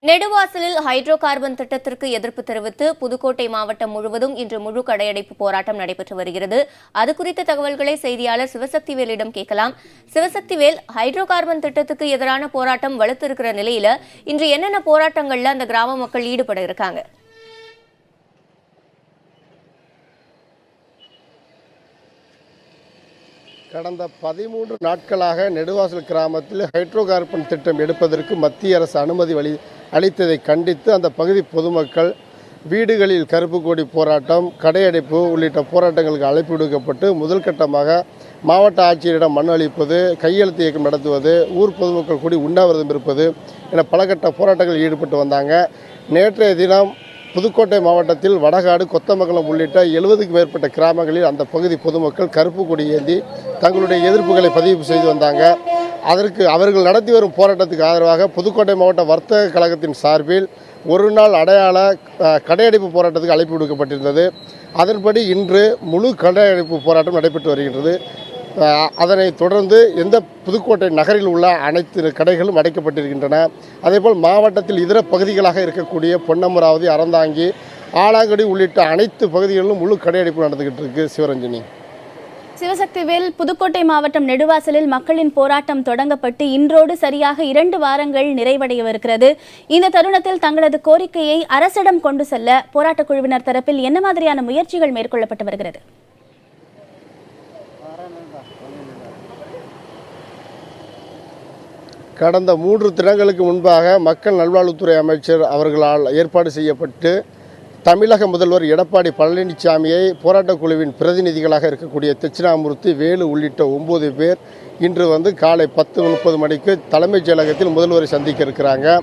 நெடுவாசலில் hydro carbon திட்டத்திற்கு எதிர்ப்பு தெரிவித்து புதுக்கோட்டை மாவட்டம் முழுவதும் இன்று முழு கடையடைப்பு போராட்டம் நடைபெற்று வருகிறது. அது குறித்த தகவல்களை செய்தியாளர் சிவசக்திவேலிடம் கேட்கலாம். சிவசக்திவேல், ஹைட்ரோ கார்பன் திட்டத்துக்கு எதிரான போராட்டம் வலுத்திருக்கிற நிலையில இன்று என்னென்ன போராட்டங்கள்ல அந்த கிராம மக்கள் ஈடுபட இருக்காங்க? கடந்த 13 நாட்களாக நெடுவாசல் கிராமத்தில் ஹைட்ரோ கார்பன் திட்டம் எடுப்பதற்கு மத்திய அரசு அனுமதி அளித்ததை கண்டித்து அந்த பகுதி பொதுமக்கள் வீடுகளில் கருப்பு கொடி போராட்டம், கடையடைப்பு உள்ளிட்ட போராட்டங்களுக்கு அழைப்பு விடுக்கப்பட்டு முதல் கட்டமாக மாவட்ட ஆட்சியரிடம் மனு அளிப்பது, கையெழுத்து இயக்கம் நடத்துவது, ஊர் பொதுமக்கள் கூடி உண்ணாவிரதம் இருப்பது என பல கட்ட போராட்டங்களில் ஈடுபட்டு வந்தாங்க. நேற்றைய தினம் புதுக்கோட்டை மாவட்டத்தில் வடகாடு, கொத்தமங்கலம் உள்ளிட்ட 70க்கும் மேற்பட்ட கிராமங்களில் அந்த பகுதி பொதுமக்கள் கருப்பு கொடி ஏந்தி தங்களுடைய எதிர்ப்புகளை பதிவு செய்து வந்தாங்க. அதற்கு அவர்கள் நடத்தி வரும் போராட்டத்துக்கு ஆதரவாக புதுக்கோட்டை மாவட்ட வர்த்தக கழகத்தின் சார்பில் ஒரு நாள் அடையாள கடையடைப்பு போராட்டத்துக்கு அழைப்பு விடுக்கப்பட்டிருந்தது. அதன்படி இன்று முழு கடையடைப்பு போராட்டம் நடைபெற்று வருகின்றது. அதனைத் தொடர்ந்து புதுக்கோட்டை நகரில் உள்ள அனைத்து கடைகளும் அடைக்கப்பட்டிருக்கின்றன. அதேபோல் மாவட்டத்தில் இதர பகுதிகளாக இருக்கக்கூடிய பொன்னமராவதி, அறந்தாங்கி, ஆலாங்கடி உள்ளிட்ட அனைத்து பகுதிகளிலும் முழு கடையடைப்பு நடந்துகிட்டு இருக்கு. சிவரஞ்சனி. சிவசக்திவேல், புதுக்கோட்டை மாவட்டம் நெடுவாசலில் மக்களின் போராட்டம் தொடங்கப்பட்டு இன்றோடு சரியாக 2 வாரங்கள் நிறைவடையவிருக்கிறது. இந்த தருணத்தில் தங்களது கோரிக்கையை அரசிடம் கொண்டு செல்ல போராட்டக் குழுவினர் தரப்பில் என்ன மாதிரியான முயற்சிகள் மேற்கொள்ளப்பட்டு வருகிறது? கடந்த 3 தினங்களுக்கு முன்பாக மக்கள் நல்வாழ்வுத்துறை அமைச்சர் அவர்களால் ஏற்பாடு செய்யப்பட்டு தமிழக முதல்வர் எடப்பாடி பழனிசாமியை போராட்டக் குழுவின் பிரதிநிதிகளாக இருக்கக்கூடிய தட்சிணாமூர்த்தி, வேலு உள்ளிட்ட 9 பேர் இன்று காலை 10:30 மணிக்கு தலைமைச் செயலகத்தில் முதல்வரை சந்திக்க இருக்கிறாங்க.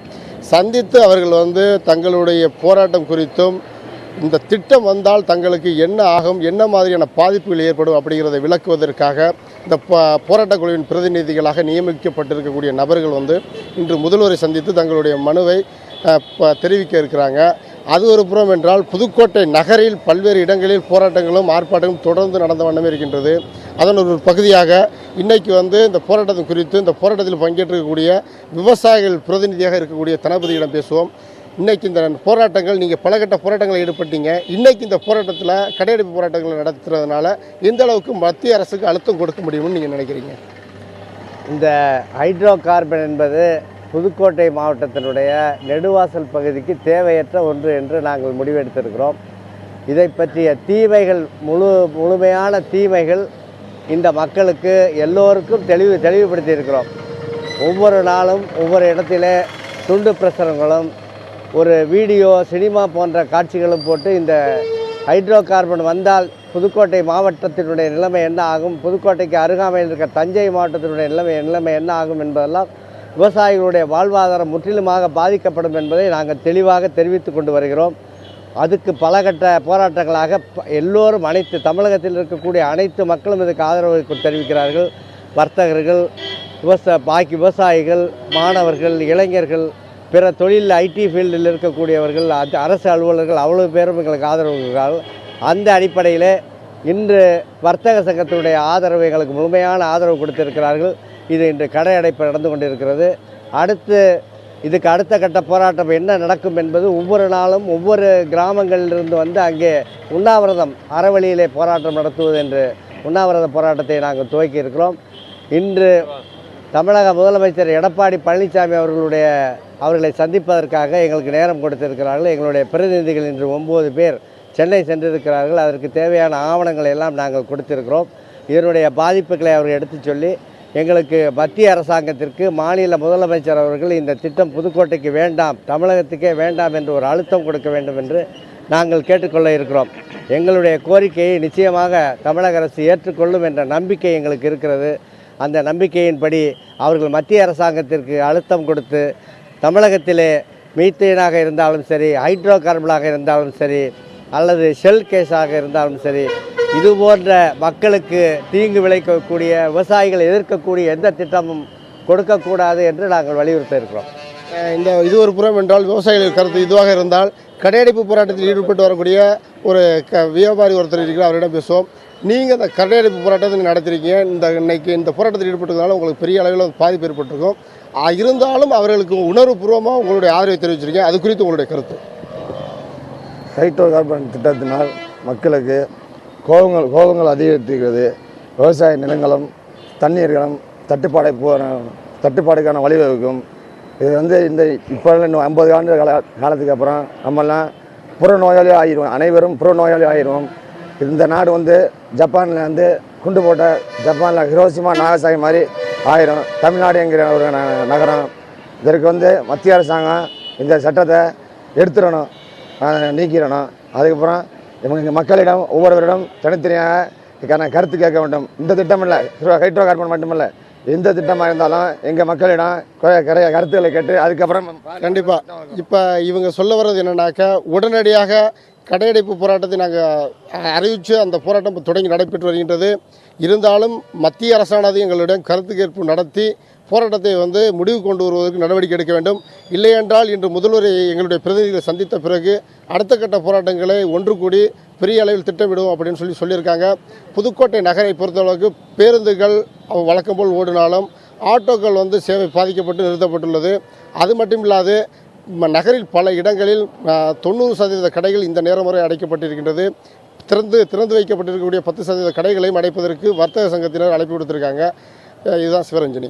சந்தித்து அவர்கள் தங்களுடைய போராட்டம் குறித்தும் இந்த திட்டம் வந்தால் தங்களுக்கு என்ன ஆகும், என்ன மாதிரியான பாதிப்புகள் ஏற்படும் அப்படிங்கிறத விளக்குவதற்காக இந்த போராட்டக் குழுவின் பிரதிநிதிகளாக நியமிக்கப்பட்டிருக்கக்கூடிய நபர்கள் இன்று முதல்வரை சந்தித்து தங்களுடைய மனுவை தெரிவிக்க இருக்கிறாங்க. அது ஒரு புறம் என்றால், புதுக்கோட்டை நகரில் பல்வேறு இடங்களில் போராட்டங்களும் ஆர்ப்பாட்டங்களும் தொடர்ந்து நடந்த வண்ணமே இருக்கின்றது. அதன் ஒரு பகுதியாக இன்றைக்கு இந்த போராட்டத்தின் குறித்து இந்த போராட்டத்தில் பங்கேற்றிருக்கக்கூடிய விவசாயிகள் பிரதிநிதியாக இருக்கக்கூடிய தனபதியிடம் பேசுவோம். இன்றைக்கி இந்த போராட்டங்கள், நீங்கள் பலகட்ட போராட்டங்களில் ஈடுபட்டீங்க. இன்றைக்கி இந்த போராட்டத்தில் கடையடைப்பு போராட்டங்கள் நடத்துறதுனால எந்த அளவுக்கு மத்திய அரசுக்கு அழுத்தம் கொடுக்க முடியும்னு நீங்கள் நினைக்கிறீங்க? இந்த ஹைட்ரோ கார்பன் என்பது புதுக்கோட்டை மாவட்டத்தினுடைய நெடுவாசல் பகுதிக்கு தேவையற்ற ஒன்று என்று நாங்கள் முடிவெடுத்திருக்கிறோம். இதை பற்றிய தீமைகள், முழுமையான தீமைகள் இந்த மக்களுக்கு எல்லோருக்கும் தெளிவுபடுத்தி இருக்கிறோம். ஒவ்வொரு நாளும் ஒவ்வொரு இடத்திலே துண்டு பிரசுரங்களும், ஒரு வீடியோ, சினிமா போன்ற காட்சிகளும் போட்டு இந்த ஹைட்ரோ கார்பன் வந்தால் புதுக்கோட்டை மாவட்டத்தினுடைய நிலைமை என்ன ஆகும், புதுக்கோட்டைக்கு அருகாமையில் இருக்க தஞ்சை மாவட்டத்தினுடைய நிலைமை என்ன ஆகும் என்பதெல்லாம் விவசாயிகளுடைய வாழ்வாதாரம் முற்றிலுமாக பாதிக்கப்படும் என்பதை நாங்கள் தெளிவாக தெரிவித்து கொண்டு வருகிறோம். அதுக்கு பல கட்ட போராட்டங்களாக எல்லோரும், அனைத்து தமிழகத்தில் இருக்கக்கூடிய அனைத்து மக்களும் இதுக்கு ஆதரவு தெரிவிக்கிறார்கள். வர்த்தகர்கள், பாக்கி விவசாயிகள், மாணவர்கள், இளைஞர்கள், பிற தொழில் ஐடி ஃபீல்டில் இருக்கக்கூடியவர்கள், அரசு அலுவலர்கள் அவ்வளவு பேரும் எங்களுக்கு ஆதரவு இருக்கிறார்கள். அந்த அடிப்படையில் இன்று வர்த்தக சங்கத்தினுடைய ஆதரவு, எங்களுக்கு முழுமையான ஆதரவு கொடுத்திருக்கிறார்கள். இது இன்று கடையடைப்பு நடந்து கொண்டிருக்கிறது. இதுக்கு அடுத்த கட்ட போராட்டம் என்ன நடக்கும் என்பது ஒவ்வொரு நாளும் ஒவ்வொரு கிராமங்களிலிருந்து அங்கே உண்ணாவிரதம், அறவழியிலே போராட்டம் நடத்துவது என்று உண்ணாவிரத போராட்டத்தை நாங்கள் துவக்கி இருக்கிறோம். இன்று தமிழக முதலமைச்சர் எடப்பாடி பழனிசாமி அவர்களை சந்திப்பதற்காக எங்களுக்கு நேரம் கொடுத்திருக்கிறார்கள். எங்களுடைய பிரதிநிதிகள் இன்று 9 பேர் சென்னை சென்றிருக்கிறார்கள். அதற்கு தேவையான ஆவணங்களை எல்லாம் நாங்கள் கொடுத்திருக்கிறோம். இதனுடைய பாதிப்புகளை அவர்கள் எடுத்து சொல்லி எங்களுக்கு மத்திய அரசாங்கத்திற்கு மாநில முதலமைச்சர் அவர்கள் இந்த திட்டம் புதுக்கோட்டைக்கு வேண்டாம், தமிழகத்துக்கே வேண்டாம் என்று ஒரு அழுத்தம் கொடுக்க வேண்டும் என்று நாங்கள் கேட்டுக்கொள்ள இருக்கிறோம். எங்களுடைய கோரிக்கையை நிச்சயமாக தமிழக அரசு ஏற்றுக்கொள்ளும் என்ற நம்பிக்கை எங்களுக்கு இருக்கிறது. அந்த நம்பிக்கையின்படி அவர்கள் மத்திய அரசாங்கத்திற்கு அழுத்தம் கொடுத்து தமிழகத்திலே மீத்தேனாக இருந்தாலும் சரி, ஹைட்ரோ கார்பனாக இருந்தாலும் சரி, அல்லது ஷெல் கேஸாக இருந்தாலும் சரி, இது போன்ற மக்களுக்கு தீங்கு விளைவிக்கக்கூடிய, விவசாயிகளை எதிர்க்கக்கூடிய எந்த திட்டமும் கொடுக்கக்கூடாது என்று நாங்கள் வலியுறுத்த இருக்கிறோம். இது ஒரு புறம் என்றால், விவசாயிகள் கருத்து இதுவாக இருந்தால், கடையடைப்பு போராட்டத்தில் ஈடுபட்டு வரக்கூடிய ஒரு வியாபாரி ஒருத்தர் இருக்கிறார், அவரிடம் பேசுவோம். நீங்கள் இந்த கடையடைப்பு போராட்டத்தை நடத்திருக்கீங்க. இன்னைக்கு இந்த போராட்டத்தில் ஈடுபட்டதுனால உங்களுக்கு பெரிய அளவில் பாதிப்பு ஏற்பட்டிருக்கும். இருந்தாலும் அவர்களுக்கு உணர்வுபூர்வமாக உங்களுடைய ஆதரவை தெரிவிச்சிருக்கீங்க. அது குறித்து உங்களுடைய கருத்து? ஹைட்ரோ கார்பன் திட்டத்தினால் மக்களுக்கு கோபங்கள் அதிகரித்திருக்கிறது. விவசாய நிலங்களும் தண்ணீர்களும் தட்டுப்பாடுக்கான வழிவகுக்கும். இது இந்த இப்போ இன்னும் 50 ஆண்டு காலத்துக்கு அப்புறம் நம்மெல்லாம் புறநோயாளி ஆகிடுவோம். அனைவரும் புறநோயாளி ஆகிடுவோம். இந்த நாடு ஜப்பானில் குண்டு போட்ட ஜப்பானில் ஹிரோஷிமா நாகசாகி மாதிரி ஆயிரும். தமிழ்நாடு என்கிற ஒரு நகரம். இதற்கு மத்திய அரசாங்கம் இந்த சட்டத்தை எடுத்துடணும், நீக்கிடணும். அதுக்கப்புறம் எங்கள் மக்களிடம் ஒவ்வொருவரிடம் தனித்தனியாக கருத்து கேட்க வேண்டும். இந்த திட்டம் இல்லை, ஹைட்ரோ கார்பன் மட்டுமல்ல, எந்த திட்டமாக இருந்தாலும் எங்கள் மக்களிடம் கருத்துக்களை கேட்டு அதுக்கப்புறம் கண்டிப்பாக. இப்போ இவங்க சொல்ல வர்றது என்னன்னாக்கா, உடனடியாக கடையடைப்பு போராட்டத்தை நாங்கள் அறிவித்து அந்த போராட்டம் தொடங்கி நடைபெற்று வருகின்றது. இருந்தாலும் மத்திய அரசானது எங்களிடம் கருத்து கேட்பு நடத்தி போராட்டத்தை முடிவு கொண்டு வருவதற்கு நடவடிக்கை எடுக்க வேண்டும். இல்லையென்றால் இன்று முதல்வரை எங்களுடைய பிரதிநிதிகளை சந்தித்த பிறகு அடுத்த கட்ட போராட்டங்களை ஒன்று கூடி பெரிய அளவில் திட்டமிடுவோம் அப்படின்னு சொல்லியிருக்காங்க. புதுக்கோட்டை நகரை பொறுத்தளவுக்கு பேருந்துகள் வழக்கம் போல் ஓடினாலும் ஆட்டோக்கள் சேவை பாதிக்கப்பட்டு நிறுத்தப்பட்டுள்ளது. அது மட்டும் இல்லாது நகரில் பல இடங்களில் 90% கடைகள் இந்த நேரம் வரை அடைக்கப்பட்டிருக்கின்றது. திறந்து வைக்கப்பட்டிருக்கக்கூடிய 10% கடைகளையும் அடைப்பதற்கு வர்த்தக சங்கத்தினர் அழைப்பு விடுத்திருக்காங்க. இதுதான் சிவரஞ்சனி.